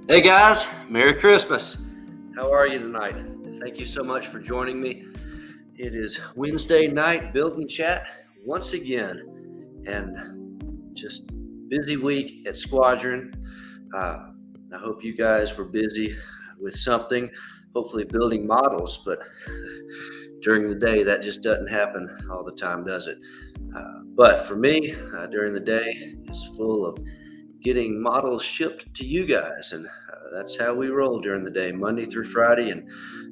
Hey guys, Merry Christmas. How are you tonight? Thank you so much for joining me. It is Wednesday night building chat once again, and just busy week at Squadron. I hope you guys were busy with something, hopefully building models, but during the day that just doesn't happen all the time, does it? But for me, during the day is full of getting models shipped to you guys, and that's how we roll during the day, Monday through Friday. And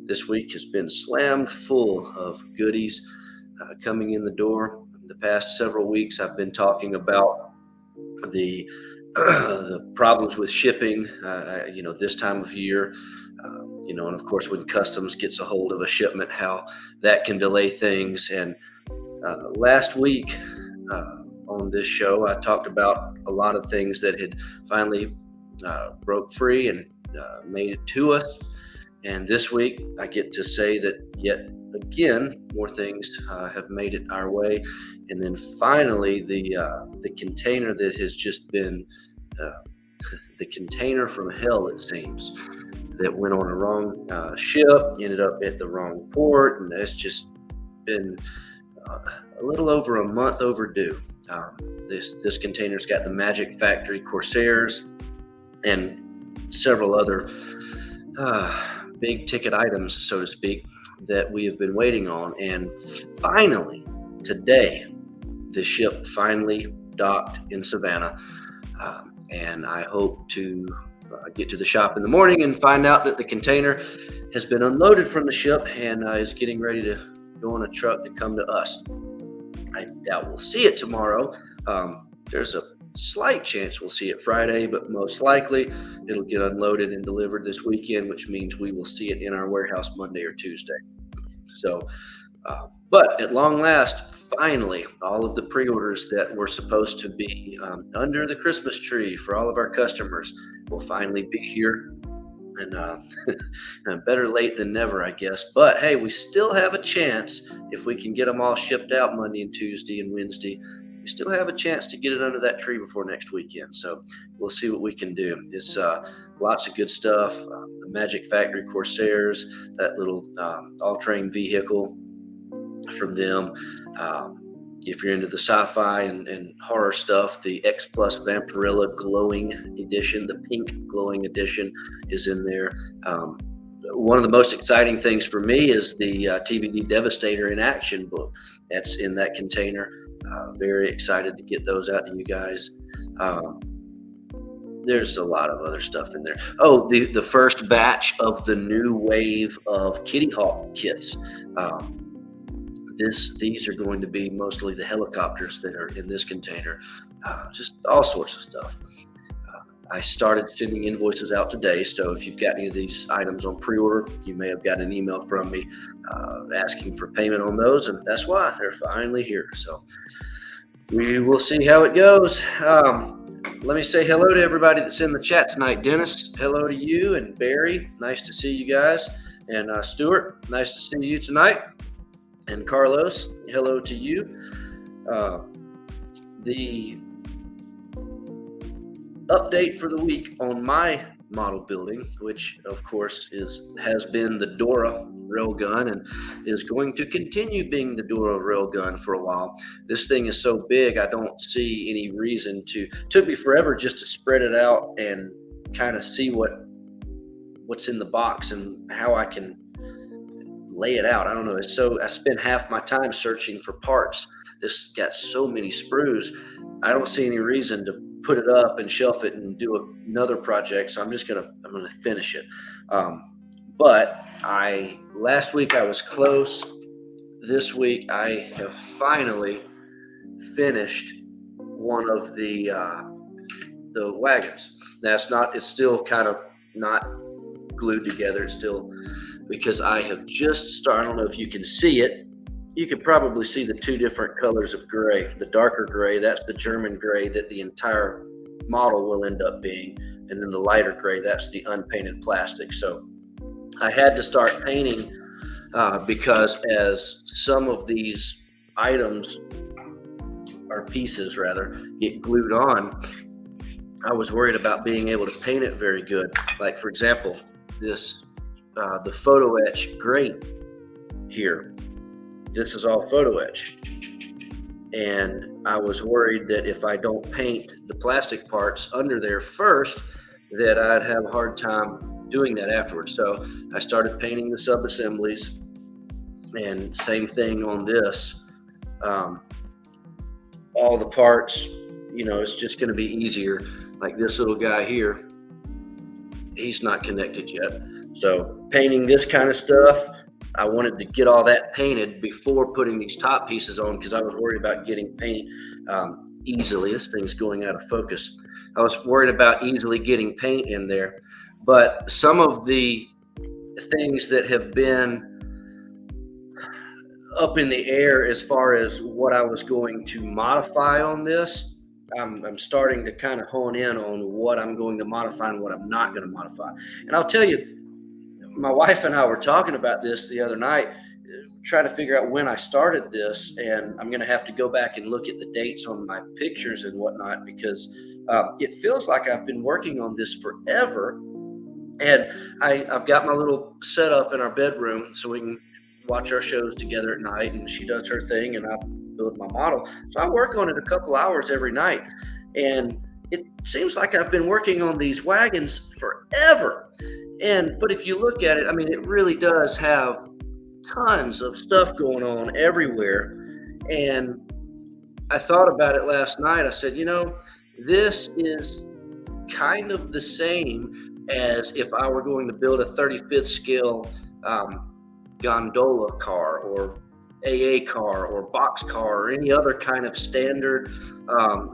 this week has been slammed full of goodies coming in the door. The past several weeks I've been talking about the the problems with shipping, this time of year, and of course when customs gets a hold of a shipment, how that can delay things. And last week on this show, I talked about a lot of things that had finally broke free and made it to us. And this week, I get to say that yet again, more things have made it our way. And then finally, the container that has just been the container from hell, it seems, that went on a wrong ship, ended up at the wrong port, and it's just been a little over a month overdue. This container's got the Magic Factory Corsairs and several other big ticket items, so to speak, that we have been waiting on. And finally, today, the ship finally docked in Savannah. And I hope to get to the shop in the morning and find out that the container has been unloaded from the ship and is getting ready to go on a truck to come to us. I doubt we'll see it tomorrow. There's a slight chance we'll see it Friday, but most likely it'll get unloaded and delivered this weekend, which means we will see it in our warehouse Monday or Tuesday. So, but at long last, finally, all of the pre-orders that were supposed to be under the Christmas tree for all of our customers will finally be here. And better late than never, I guess. But hey, we still have a chance if we can get them all shipped out Monday and Tuesday and Wednesday. We still have a chance to get it under that tree before next weekend. So we'll see what we can do. It's lots of good stuff. The Magic Factory Corsairs, that little all-terrain vehicle from them. If you're into the sci-fi and horror stuff, the X Plus Vampirilla glowing edition, the pink glowing edition, is in there. One of the most exciting things for me is the TVD Devastator in action book that's in that container. Very excited to get those out to you guys. There's a lot of other stuff in there. Oh, the first batch of the new wave of Kitty Hawk kits. These are going to be mostly the helicopters that are in this container, just all sorts of stuff. I started sending invoices out today, so if you've got any of these items on pre-order, you may have got an email from me asking for payment on those, and that's why they're finally here. So we will see how it goes. Let me say hello to everybody that's in the chat tonight. Dennis, hello to you, and Barry, nice to see you guys. And Stuart, nice to see you tonight. And Carlos, hello to you. The update for the week on my model building, which of course has been the Dora railgun and is going to continue being the Dora railgun for a while. This thing is so big, I don't see any reason to. Took me forever just to spread it out and kind of see what's in the box and how I can lay it out. I don't know. I spent half my time searching for parts. This got so many sprues. I don't see any reason to put it up and shelf it and do another project. So I'm gonna finish it. But last week I was close. This week I have finally finished one of the wagons. Now it's still kind of not glued together. It's still, because I have just started. I don't know if you can see it. You can probably see the two different colors of gray. The darker gray, that's the German gray that the entire model will end up being. And then the lighter gray, that's the unpainted plastic. So I had to start painting because as some of these items, or pieces rather, get glued on, I was worried about being able to paint it very good. Like for example, this, the photo etch grate here. This is all photo etch. And I was worried that if I don't paint the plastic parts under there first, that I'd have a hard time doing that afterwards. So I started painting the sub-assemblies, and same thing on this. All the parts, it's just going to be easier. Like this little guy here, he's not connected yet. So painting this kind of stuff, I wanted to get all that painted before putting these top pieces on, because I was worried about getting paint easily. This thing's going out of focus. I was worried about easily getting paint in there. But some of the things that have been up in the air as far as what I was going to modify on this, I'm starting to kind of hone in on what I'm going to modify and what I'm not going to modify. And I'll tell you, my wife and I were talking about this the other night, trying to figure out when I started this, and I'm going to have to go back and look at the dates on my pictures and whatnot, because it feels like I've been working on this forever. And I've got my little setup in our bedroom so we can watch our shows together at night, and she does her thing and I build my model. So I work on it a couple hours every night, and it seems like I've been working on these wagons forever. But if you look at it, I mean, it really does have tons of stuff going on everywhere. And I thought about it last night. I said, this is kind of the same as if I were going to build a 35th scale gondola car or AA car or box car or any other kind of standard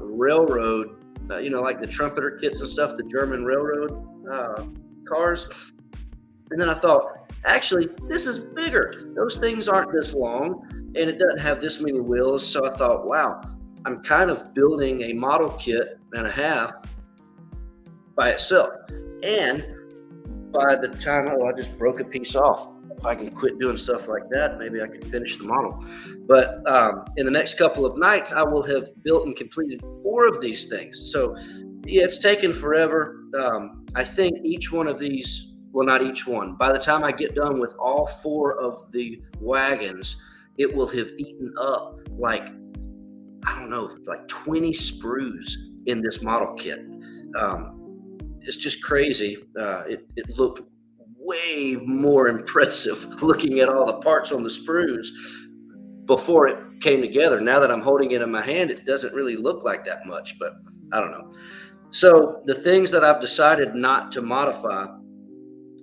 railroad, like the trumpeter kits and stuff, the German railroad cars. And then I thought, actually, this is bigger. Those things aren't this long, and it doesn't have this many wheels. So I thought, wow, I'm kind of building a model kit and a half by itself. And by the time, I just broke a piece off. If I can quit doing stuff like that, maybe I can finish the model. But in the next couple of nights, I will have built and completed 4 of these things. So yeah, it's taken forever. I think each one of these, well, not each one, by the time I get done with all 4 of the wagons, it will have eaten up like 20 sprues in this model kit. It's just crazy. It looked way more impressive looking at all the parts on the sprues before it came together. Now that I'm holding it in my hand, it doesn't really look like that much, but I don't know. So the things that I've decided not to modify,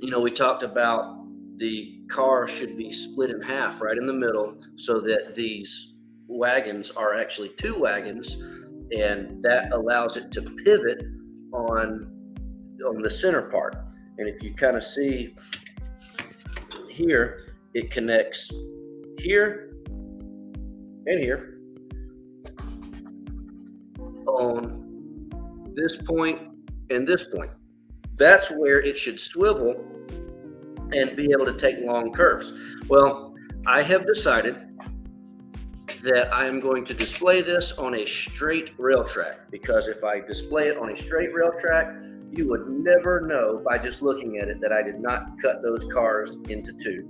we talked about the car should be split in half right in the middle so that these wagons are actually 2 wagons. and that allows it to pivot on the center part. And if you kind of see here, it connects here and here on this point and this point. That's where it should swivel and be able to take long curves. Well, I have decided that I am going to display this on a straight rail track, because if I display it on a straight rail track, you would never know by just looking at it that I did not cut those cars into two,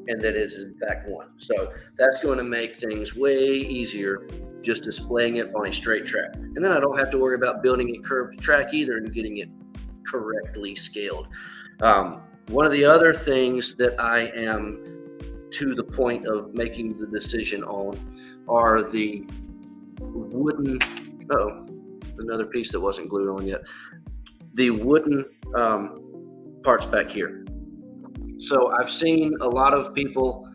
and that is in fact one. So that's going to make things way easier just displaying it on a straight track. And then I don't have to worry about building a curved track either and getting it correctly scaled. One of the other things that I am to the point of making the decision on are the wooden, another piece that wasn't glued on yet, the wooden parts back here. So I've seen a lot of people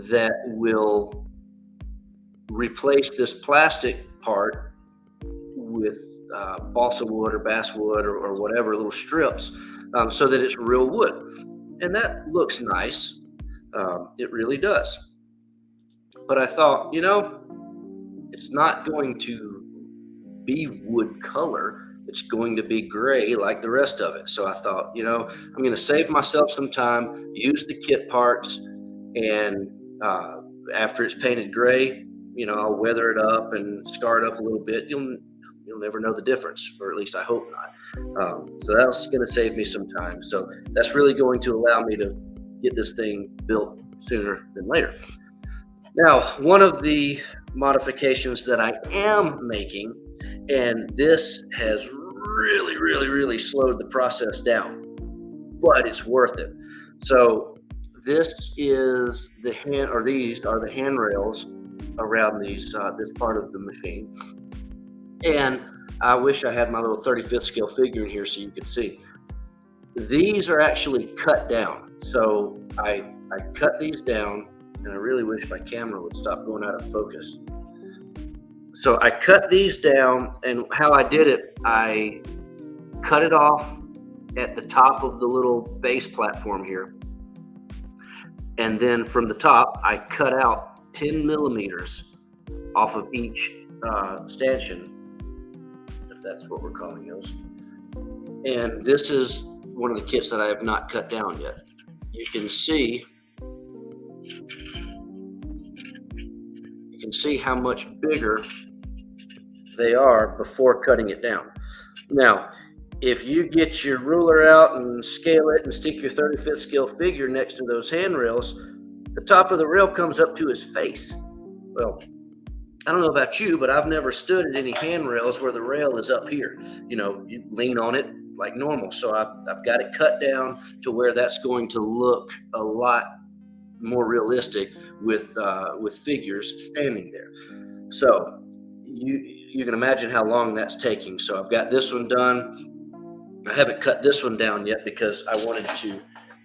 that will replace this plastic part with balsa wood or basswood or whatever, little strips, so that it's real wood. And that looks nice. It really does. But I thought, it's not going to be wood color. It's going to be gray like the rest of it. So I thought, I'm going to save myself some time, use the kit parts, and after it's painted gray, I'll weather it up and scar it up a little bit. You'll never know the difference, or at least I hope not. So that's going to save me some time. So that's really going to allow me to get this thing built sooner than later. Now, one of the modifications that I am making, and this has really, really, really slowed the process down, but it's worth it. So this is these are the handrails around this part of the machine. And I wish I had my little 35th scale figure in here so you could see. These are actually cut down. So I cut these down, and I really wish my camera would stop going out of focus. So I cut these down, and how I did it, I cut it off at the top of the little base platform here. And then from the top, I cut out 10 millimeters off of each stanchion, if that's what we're calling those. And this is one of the kits that I have not cut down yet. You can see how much bigger they are before cutting it down. Now, if you get your ruler out and scale it and stick your 35th scale figure next to those handrails, the top of the rail comes up to his face. Well, I don't know about you, but I've never stood at any handrails where the rail is up here. You lean on it like normal. So I've got it cut down to where that's going to look a lot more realistic with figures standing there. So you can imagine how long that's taking. So I've got this one done. I haven't cut this one down yet because I wanted to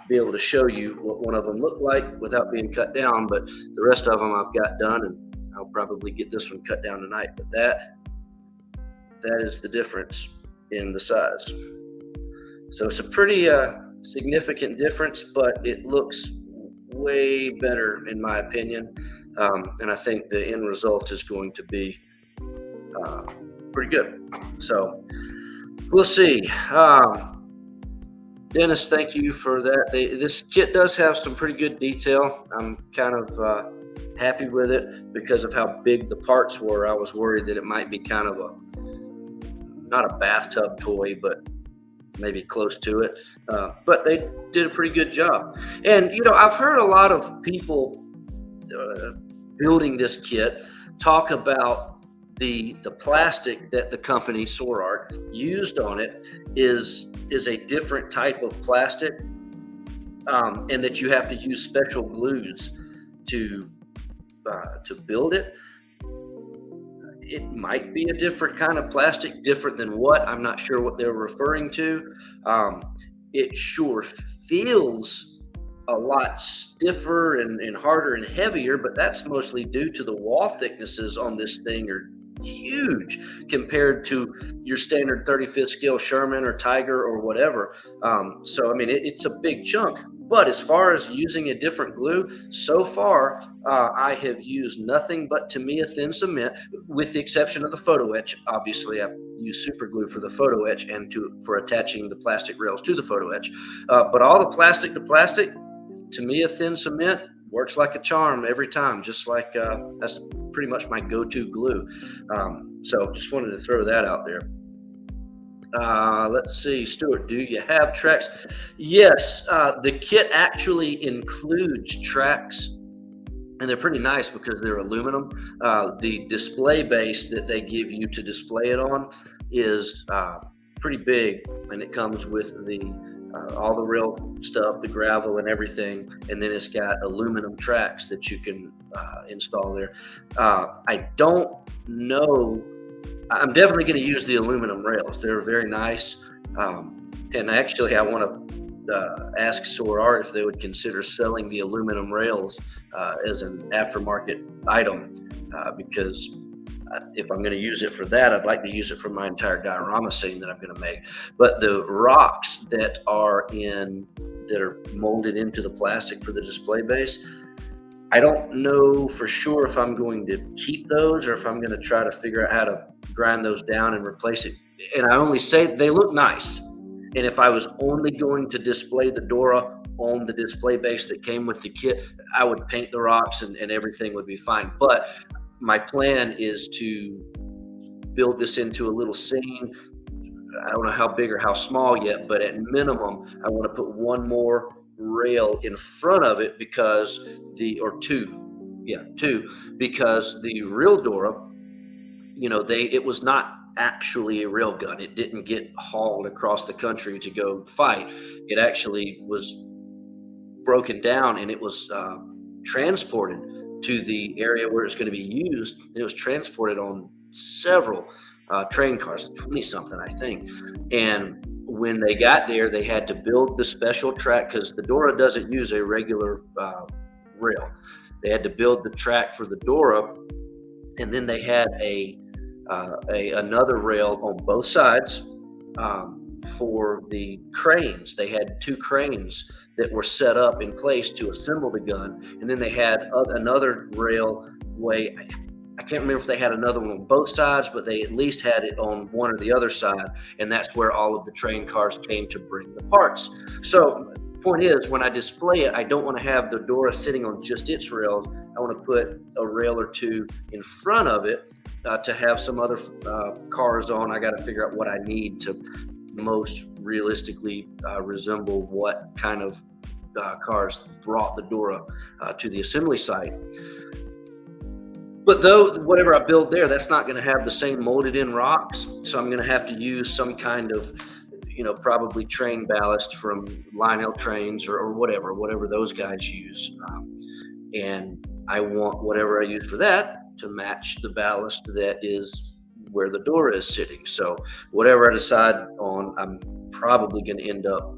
be able to show you what one of them looked like without being cut down, but the rest of them I've got done, and I'll probably get this one cut down tonight. But that is the difference in the size. So it's a pretty significant difference, but it looks way better in my opinion. And I think the end result is going to be pretty good. So we'll see. Dennis, thank you for that. This kit does have some pretty good detail. I'm kind of happy with it because of how big the parts were. I was worried that it might be kind of not a bathtub toy, but maybe close to it. But they did a pretty good job. And, I've heard a lot of people building this kit talk about the plastic that the company SORART used on it is a different type of plastic, and that you have to use special glues to build it. It might be a different kind of plastic, different than what, I'm not sure what they're referring to. It sure feels a lot stiffer and harder and heavier, but that's mostly due to the wall thicknesses on this thing are huge compared to your standard 35th scale Sherman or Tiger or whatever. So I mean, it's a big chunk. But as far as using a different glue, so far I have used nothing but Tamiya thin cement, with the exception of the photo etch. Obviously, I use super glue for the photo etch and for attaching the plastic rails to the photo etch. But all the plastic to plastic, Tamiya thin cement works like a charm every time. Just like that's pretty much my go-to glue. So just wanted to throw that out there. Let's see, Stuart, do you have tracks? Yes, the kit actually includes tracks, and they're pretty nice because they're aluminum. The display base that they give you to display it on is pretty big, and it comes with all the real stuff, the gravel and everything, and then it's got aluminum tracks that you can install there. I don't know. I'm definitely going to use the aluminum rails. They're very nice. And actually, I want to ask SOAR if they would consider selling the aluminum rails as an aftermarket item, because if I'm going to use it for that, I'd like to use it for my entire diorama scene that I'm going to make. But the rocks that are molded into the plastic for the display base, I don't know for sure if I'm going to keep those or if I'm going to try to figure out how to grind those down and replace it. And I only say they look nice. And if I was only going to display the Dora on the display base that came with the kit, I would paint the rocks and everything would be fine. But my plan is to build this into a little scene. I don't know how big or how small yet, but at minimum, I want to put one more rail in front of it because two, because the real Dora, it was not actually a rail gun. It didn't get hauled across the country to go fight. It actually was broken down, and it was transported to the area where it's going to be used. It was transported on several train cars, 20 something, I think. And when they got there, they had to build the special track because the Dora doesn't use a regular rail. They had to build the track for the Dora, and then they had another rail on both sides for the cranes. They had two cranes that were set up in place to assemble the gun, and then they had another railway. I can't remember if they had another one on both sides, but they at least had it on one or the other side, and that's where all of the train cars came to bring the parts. So point is, when I display it, I don't want to have the Dora sitting on just its rails. I want to put a rail or two in front of it to have some other cars on. I got to figure out what I need to most realistically resemble what kind of cars brought the Dora to the assembly site. But though whatever I build there, that's not going to have the same molded in rocks. So I'm going to have to use some kind of, probably train ballast from Lionel trains or whatever those guys use. And I want whatever I use for that to match the ballast that is where the Dora is sitting. So whatever I decide on, I'm probably going to end up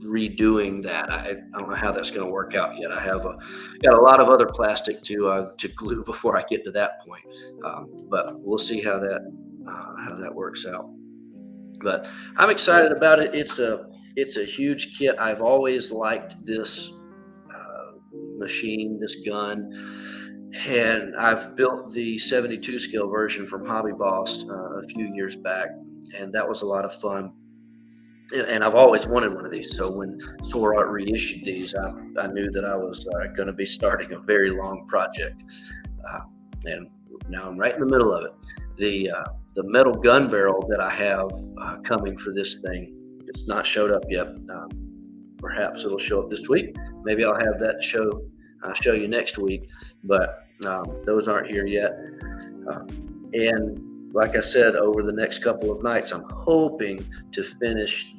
redoing that. I don't know how that's going to work out yet. I have got a lot of other plastic to glue before I get to that point. But we'll see how that works out. But I'm excited about it. It's a huge kit. I've always liked this machine, this gun, and I've built the 72 scale version from Hobby Boss a few years back, and that was a lot of fun. And I've always wanted one of these. So when SOAR Art reissued these, I knew that I was going to be starting a very long project. And now I'm right in the middle of it. The metal gun barrel that I have coming for this thing, it's not showed up yet. Perhaps it'll show up this week. Maybe I'll have that show you next week. But those aren't here yet. And like I said, over the next couple of nights, I'm hoping to finish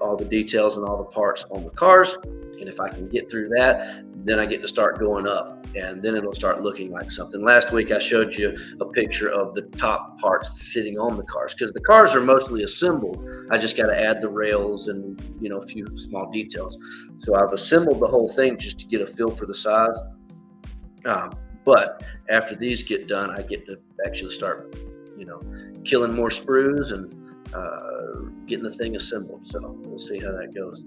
all the details and all the parts on the cars. And if I can get through that, then I get to start going up, and then it'll start looking like something. Last week, I showed you a picture of the top parts sitting on the cars because the cars are mostly assembled. I just got to add the rails and, a few small details. So I've assembled the whole thing just to get a feel for the size. But after these get done, I get to actually start, killing more sprues and getting the thing assembled. So we'll see how that goes.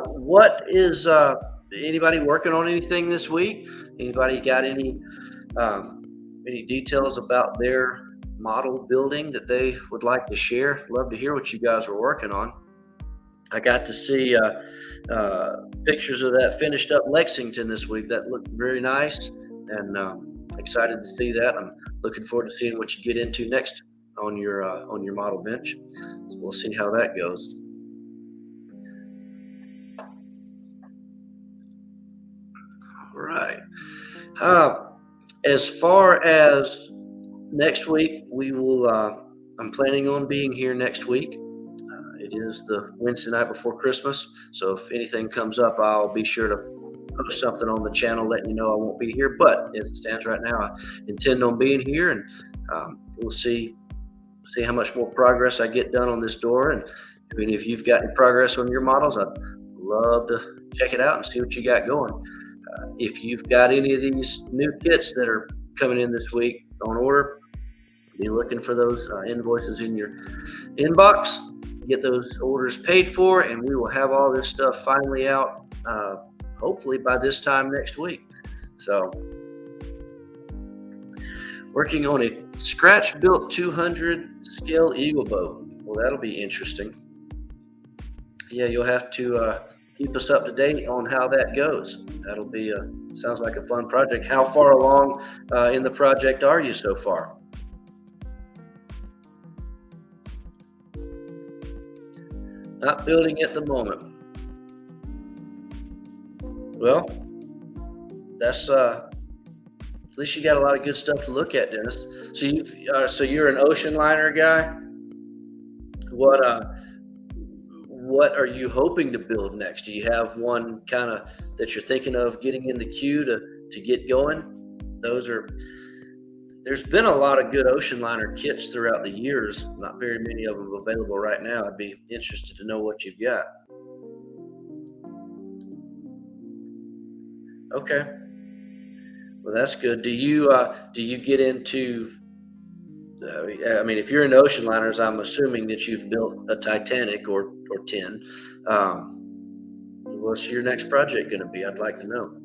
What is anybody working on anything this week? Anybody got any details about their model building that they would like to share? Love to hear what you guys were working on. I got to see pictures of that finished up Lexington this week. That looked very nice, and excited to see that. I'm looking forward to seeing what you get into next on your model bench. So we'll see how that goes. All right. As far as next week, we will. I'm planning on being here next week. It is the Wednesday night before Christmas, so if anything comes up, I'll be sure to post something on the channel letting you know I won't be here. But as it stands right now, I intend on being here, and we'll see how much more progress I get done on this door. And I mean, if you've got any progress on your models, I'd love to check it out and see what you got going. If you've got any of these new kits that are coming in this week on order, be looking for those invoices in your inbox. Get those orders paid for, and we will have all this stuff finally out hopefully by this time next week. So working on a scratch built 200 scale eagle bow. Well, that'll be interesting. Yeah, you'll have to keep us up to date on how that goes. That'll be sounds like a fun project. How far along in the project are you so far? Not building at the moment. Well, that's at least you got a lot of good stuff to look at, Dennis. So you're an ocean liner guy. What are you hoping to build next? Do you have one kind of that you're thinking of getting in the queue to get going? There's been a lot of good ocean liner kits throughout the years. Not very many of them available right now. I'd be interested to know what you've got. Okay, well that's good. Do you get into? I mean, if you're in ocean liners, I'm assuming that you've built a Titanic or 10. What's your next project going to be? I'd like to know.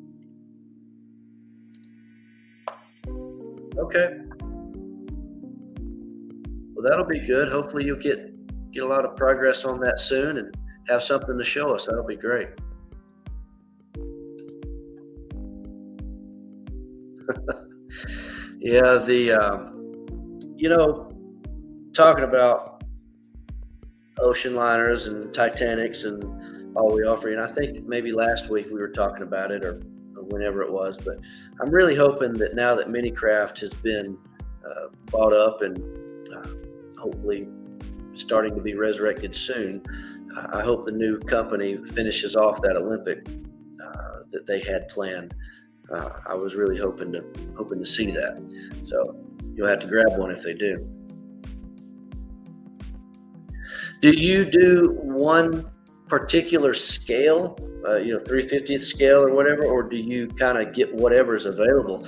Okay. Well, that'll be good. Hopefully you'll get a lot of progress on that soon and have something to show us. That'll be great. Yeah, talking about ocean liners and Titanics and all we offer, and I think maybe last week we were talking about it or whenever it was, but I'm really hoping that now that Minicraft has been bought up and hopefully starting to be resurrected soon, I hope the new company finishes off that Olympic that they had planned. I was really hoping to see that. So you'll have to grab one if they do. Do you do one particular scale, 3/50th scale or whatever, or do you kind of get whatever is available?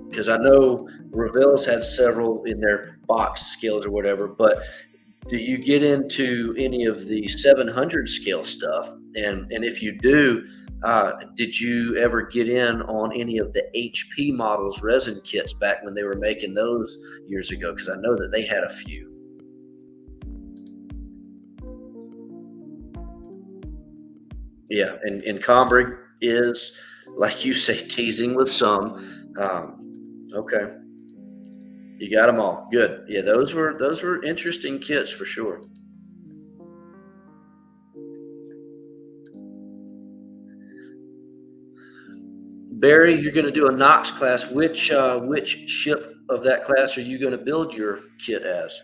Because I know Revell's had several in their box scales or whatever, but do you get into any of the 700 scale stuff? And if you do, did you ever get in on any of the HP models resin kits back when they were making those years ago? Because I know that they had a few. Yeah, and Combrig is, like you say, teasing with some. Okay, you got them all. Good. Yeah, those were interesting kits for sure. Barry, you're going to do a Knox class. Which ship of that class are you going to build your kit as?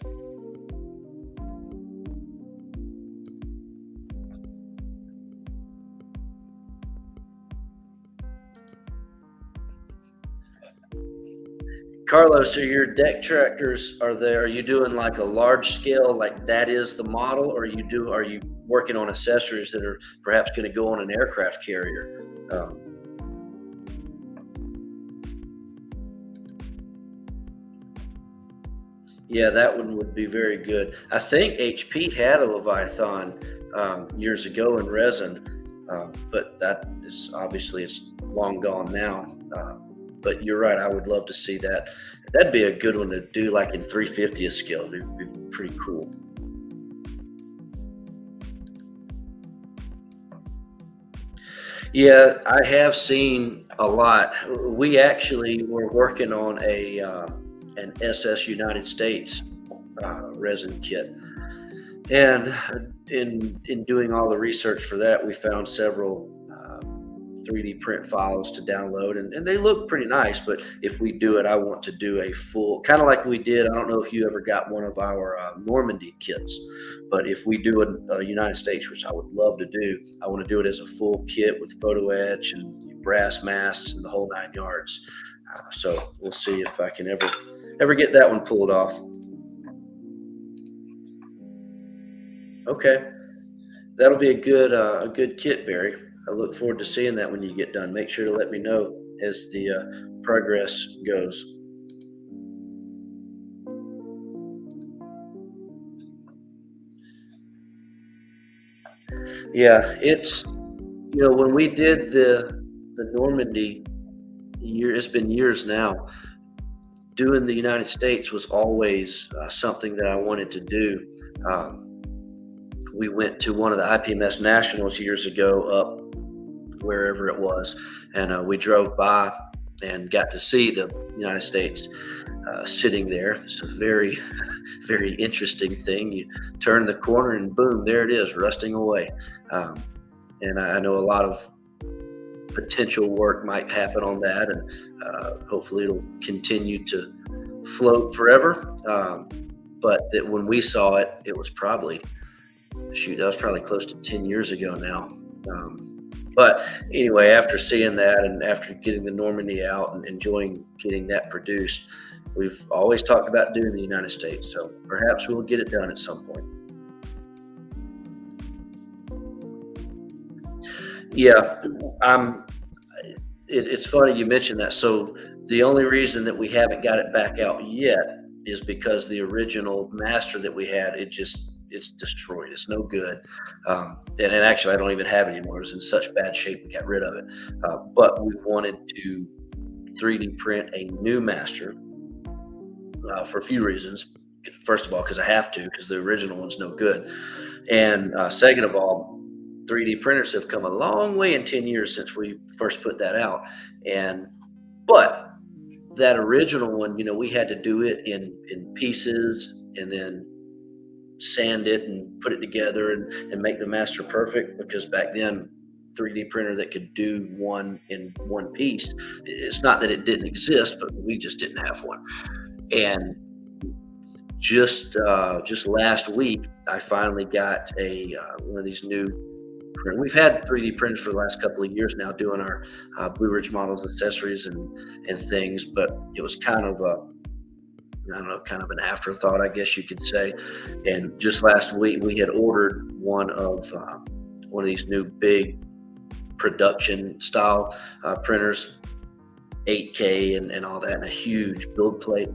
Carlos, so your deck tractors are you doing like a large scale, like that is the model, or are you working on accessories that are perhaps going to go on an aircraft carrier? Yeah, that one would be very good. I think HP had a Leviathan years ago in resin, but that is obviously it's long gone now. But you're right. I would love to see that. That'd be a good one to do, like in 350th scale. It'd be pretty cool. Yeah, I have seen a lot. We actually were working on an SS United States resin kit, and in doing all the research for that, we found several 3D print files to download, and they look pretty nice. But if we do it, I want to do a full, kind of like we did. I don't know if you ever got one of our Normandy kits, but if we do a United States, which I would love to do, I want to do it as a full kit with photo etch and brass masks and the whole 9 yards. So we'll see if I can ever get that one pulled off. Okay, that'll be a good kit, Barry. I look forward to seeing that when you get done. Make sure to let me know as the progress goes. Yeah, it's when we did the Normandy year, it's been years now. Doing the United States was always something that I wanted to do. Um, we went to one of the IPMS Nationals years ago up wherever it was, and we drove by and got to see the United States sitting there. It's a very, very interesting thing. You turn the corner and boom, there it is, rusting away. Um, and I know a lot of potential work might happen on that, and hopefully it'll continue to float forever. But that when we saw it, it was probably that was probably close to 10 years ago now. But anyway, after seeing that and after getting the Normandy out and enjoying getting that produced, we've always talked about doing the United States. So perhaps we'll get it done at some point. Yeah, I'm. It's funny you mentioned that. So the only reason that we haven't got it back out yet is because the original master that we had, it's destroyed. It's no good. And actually, I don't even have it anymore. It was in such bad shape we got rid of it. But we wanted to 3D print a new master for a few reasons. First of all, because I have to, because the original one's no good. And second of all, 3D printers have come a long way in 10 years since we first put that out. And but that original one, we had to do it in pieces and then sand it and put it together and make the master perfect, because back then 3D printer that could do one in one piece, it's not that it didn't exist, but we just didn't have one. And just last week, I finally got a one of these new. We've had 3D printers for the last couple of years now, doing our Blue Ridge models, accessories, and things. But it was kind of I don't know, kind of an afterthought, I guess you could say. And just last week, we had ordered one of these new big production style printers, 8K and all that, and a huge build plate.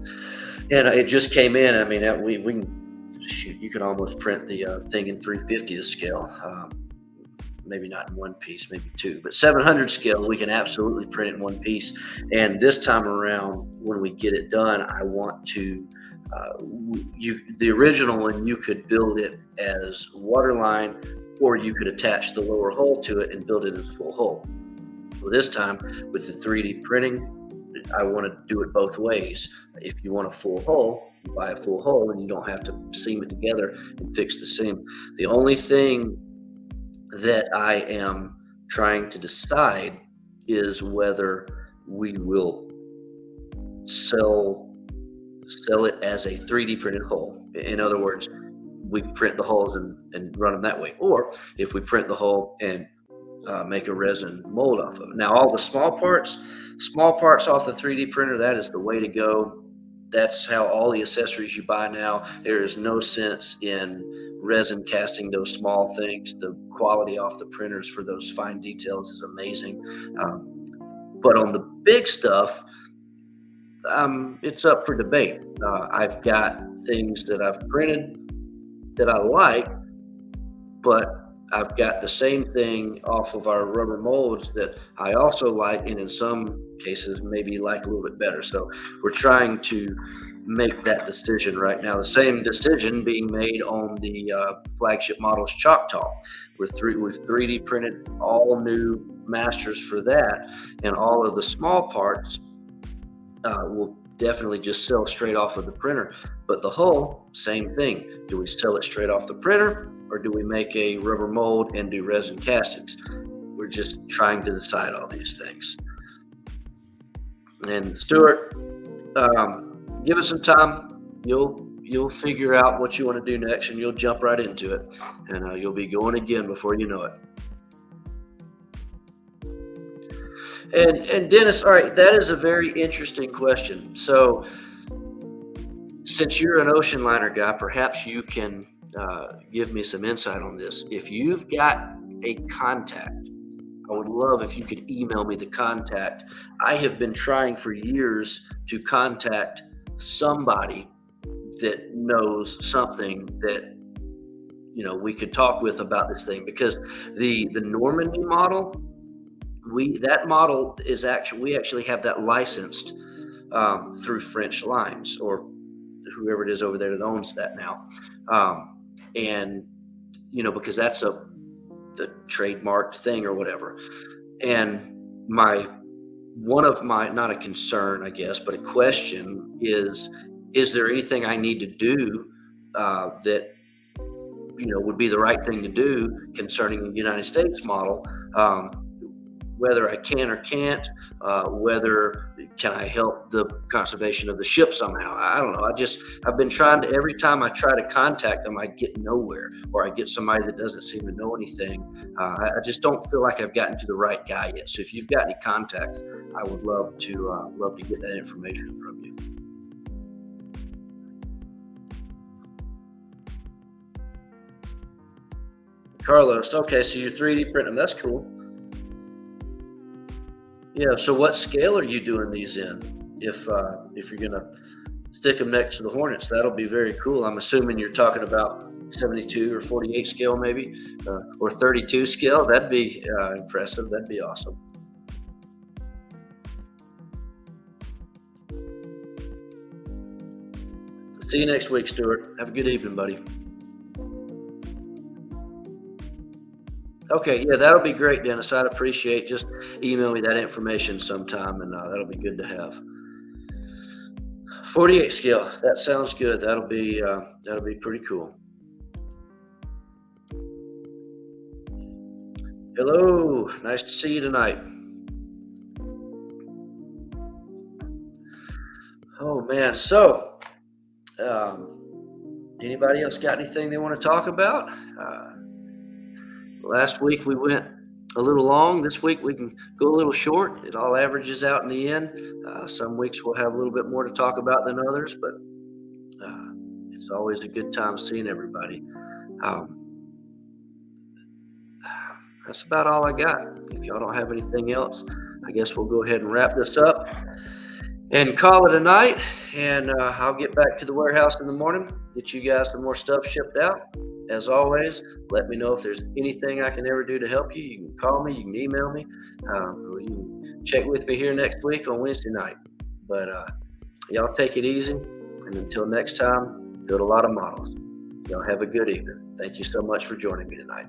And it just came in. I mean, we can shoot. You can almost print the thing in 350th scale. Maybe not in one piece, maybe two, but 700 scale, we can absolutely print it in one piece. And this time around, when we get it done, I want to, the original one, you could build it as waterline, or you could attach the lower hull to it and build it as a full hull. So this time with the 3D printing, I want to do it both ways. If you want a full hull, you buy a full hull and you don't have to seam it together and fix the seam. The only thing that I am trying to decide is whether we will sell it as a 3D printed hull. In other words, we print the hulls and run them that way, or if we print the hull and make a resin mold off of it. Now, all the small parts off the 3D printer, that is the way to go. That's how all the accessories you buy now. There is no sense in resin casting those small things. The quality off the printers for those fine details is amazing. But on the big stuff, it's up for debate. I've got things that I've printed that I like, but I've got the same thing off of our rubber molds that I also like, and in some cases maybe like a little bit better. So we're trying to make that decision right now. The same decision being made on the flagship models Choctaw. We've 3D printed all new masters for that, and all of the small parts will definitely just sell straight off of the printer. But the hull, same thing. Do we sell it straight off the printer, or do we make a rubber mold and do resin castings? We're just trying to decide all these things. And Stuart, give it some time. You'll figure out what you want to do next, and you'll jump right into it, and you'll be going again before you know it. And Dennis, all right, that is a very interesting question. So, since you're an ocean liner guy, perhaps you can give me some insight on this. If you've got a contact, I would love if you could email me the contact. I have been trying for years to contact somebody that knows something that we could talk with about this thing, because the Normandy model, that model is we actually have that licensed through French Lines, or whoever it is over there that owns that now, and because that's the trademarked thing or whatever. And one of my, not a concern I guess, but a question is there anything I need to do that would be the right thing to do concerning the United States model, whether I can or can't, whether can I help the conservation of the ship somehow. I don't know. I've been trying to, every time I try to contact them, I get nowhere, or I get somebody that doesn't seem to know anything. I just don't feel like I've gotten to the right guy yet. So if you've got any contacts, I would love to get that information from you. Carlos, okay, so you're 3D printing them. That's cool. Yeah. So what scale are you doing these in? If you're gonna stick them next to the Hornets, that'll be very cool. I'm assuming you're talking about 72 or 48 scale, maybe, or 32 scale. That'd be impressive. That'd be awesome. See you next week, Stuart. Have a good evening, buddy. Okay, yeah, that'll be great, Dennis. I'd appreciate, just email me that information sometime, and that'll be good to have. 48 scale. That sounds good. That'll be pretty cool. Hello, nice to see you tonight. Oh man, so anybody else got anything they want to talk about? Last week we went a little long. This week we can go a little short. It all averages out in the end. Some weeks we'll have a little bit more to talk about than others, but it's always a good time seeing everybody. That's about all I got. If y'all don't have anything else, I guess we'll go ahead and wrap this up and call it a night. And I'll get back to the warehouse in the morning, get you guys some more stuff shipped out. As always, let me know if there's anything I can ever do to help you. You can call me, you can email me, or you can check with me here next week on Wednesday night. But y'all take it easy, and until next time, build a lot of models. Y'all have a good evening. Thank you so much for joining me tonight.